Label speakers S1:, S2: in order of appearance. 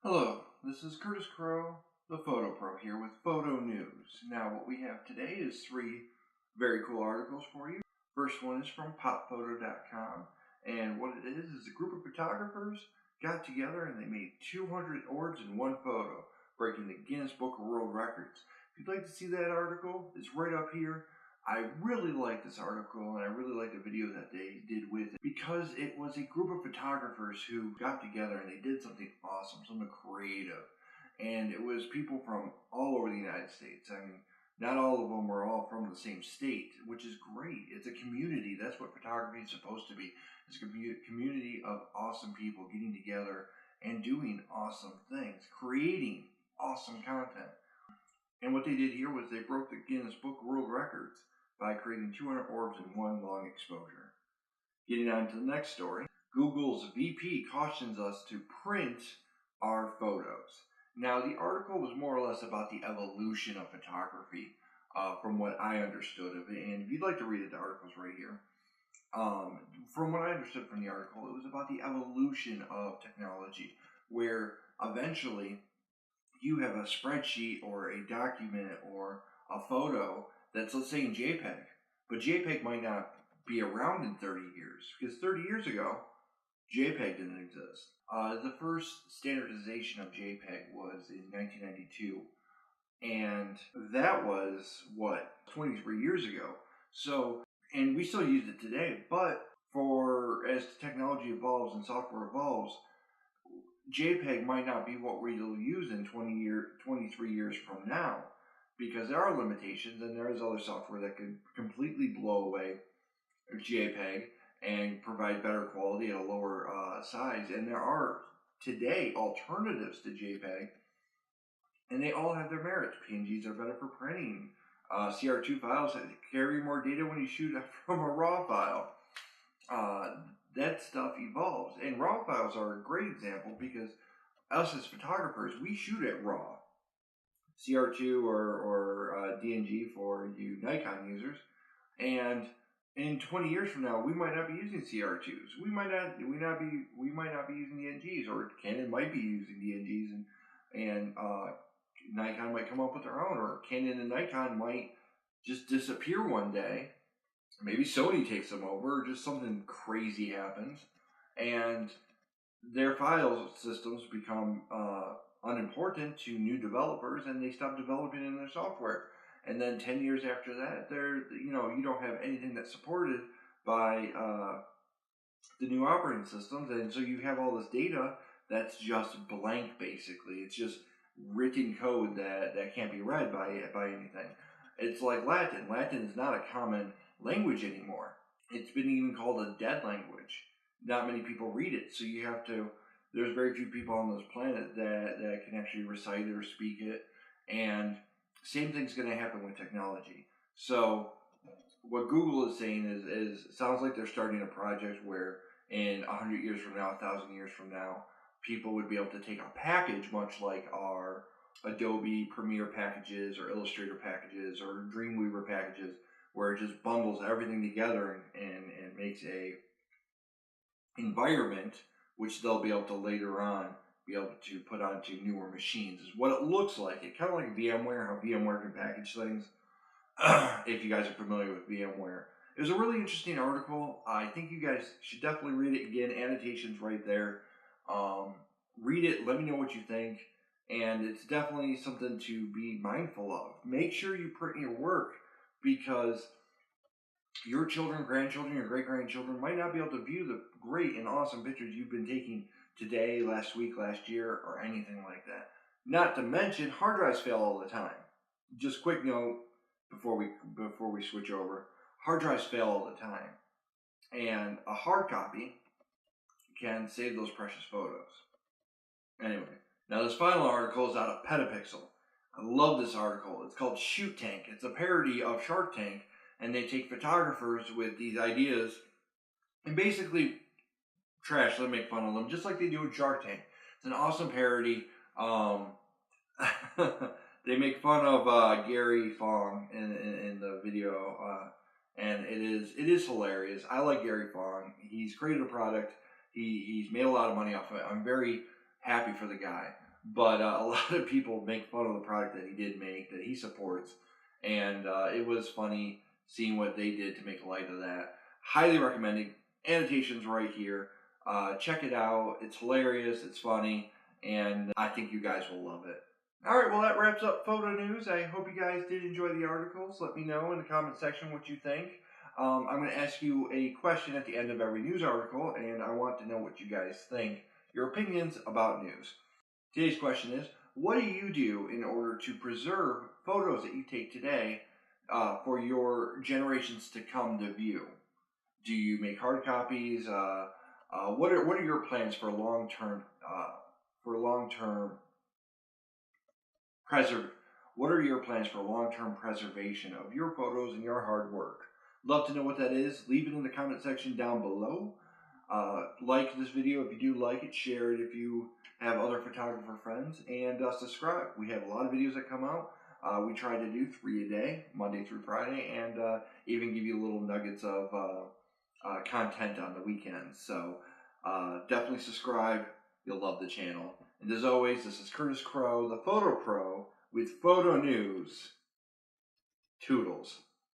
S1: Hello, this is Curtis Crowe, the Photo Pro here with PhotoNews. Now what we have today is three very cool articles for you. First one is from popphoto.com, and what it is a group of photographers got together and they made 200 orbs in one photo, breaking the Guinness Book of World Records. If you'd like to see that article, it's right up here. I really like this article, and I really like the video that they did with it because it was a group of photographers who got together and they did something awesome, something creative. And it was people from all over the United States. I mean, not all of them were all from the same state, which is great. It's a community. That's what photography is supposed to be. It's a community of awesome people getting together and doing awesome things, creating awesome content. And what they did here was they broke the Guinness Book of World Records by creating 200 orbs in one long exposure. Getting on to the next story, Google's VP cautions us to print our photos. Now, the article was more or less about the evolution of photography, from what I understood of it. And if you'd like to read it, the article's right here. From what I understood from the article, it was about the evolution of technology, where eventually you have a spreadsheet or a document or a photo that's, let's say, in JPEG, but JPEG might not be around in 30 years, because 30 years ago, JPEG didn't exist. The first standardization of JPEG was in 1992, and that was, 23 years ago. So, and we still use it today, but as technology evolves and software evolves, JPEG might not be what we'll use in 23 years from now, because there are limitations and there is other software that could completely blow away JPEG and provide better quality at a lower size. And there are today alternatives to JPEG, and they all have their merits. PNGs are better for printing. CR2 files carry more data when you shoot from a RAW file. That stuff evolves, and RAW files are a great example because us as photographers, we shoot at RAW, CR2 or DNG for you Nikon users, and in 20 years from now, we might not be using CR2s. We might not be using DNGs, or Canon might be using DNGs, and Nikon might come up with their own, or Canon and Nikon might just disappear one day. Maybe Sony takes them over, or just something crazy happens, and their file systems become unimportant to new developers, and they stop developing in their software. And then 10 years after that, you don't have anything that's supported by the new operating systems, and so you have all this data that's just blank. Basically, it's just written code that can't be read by anything. It's like Latin. Latin is not a common language anymore. It's been even called a dead language. Not many people read it, so there's very few people on this planet that can actually recite it or speak it, and same thing's going to happen with technology. So what Google is saying is sounds like they're starting a project where in 100 years from now, 1,000 years from now, people would be able to take a package much like our Adobe Premiere packages or Illustrator packages or Dreamweaver packages, where it just bundles everything together and makes a environment which they'll be able to later on be able to put onto newer machines. Is what it looks like. It kind of like VMware, how VMware can package things. If you guys are familiar with VMware. It was a really interesting article. I think you guys should definitely read it again. Annotations right there. Read it, let me know what you think. And it's definitely something to be mindful of. Make sure you print your work, because your children, grandchildren, your great-grandchildren might not be able to view the great and awesome pictures you've been taking today, last week, last year, or anything like that. Not to mention, hard drives fail all the time. Just quick note before we switch over. Hard drives fail all the time. And a hard copy can save those precious photos. Anyway, now this final article is out of Petapixel. I love this article. It's called Shoot Tank. It's a parody of Shark Tank, and they take photographers with these ideas and basically trash them, make fun of them, just like they do with Shark Tank. It's an awesome parody. They make fun of Gary Fong in the video, and it is hilarious. I like Gary Fong. He's created a product. He's made a lot of money off of it. I'm very happy for the guy. but a lot of people make fun of the product that he did make, that he supports, and it was funny seeing what they did to make light of that. Highly recommending. Annotations right here. Check it out. It's hilarious. It's funny, and I think you guys will love it. All right, well, that wraps up Photo News. I hope you guys did enjoy the articles. Let me know in the comment section what you think. I'm going to ask you a question at the end of every news article, and I want to know what you guys think, your opinions about news. Today's question is, what do you do in order to preserve photos that you take today for your generations to come to view? Do you make hard copies? What are your plans for long-term what are your plans for long-term preservation of your photos and your hard work? Love to know what that is. Leave it in the comment section down below. Like this video if you do like it. Share it if you have other photographer friends. And subscribe. We have a lot of videos that come out. We try to do 3 a day, Monday through Friday, and even give you little nuggets of content on the weekends. So definitely subscribe. You'll love the channel. And as always, this is Curtis Crowe, the Photo Pro, with Photo News. Toodles.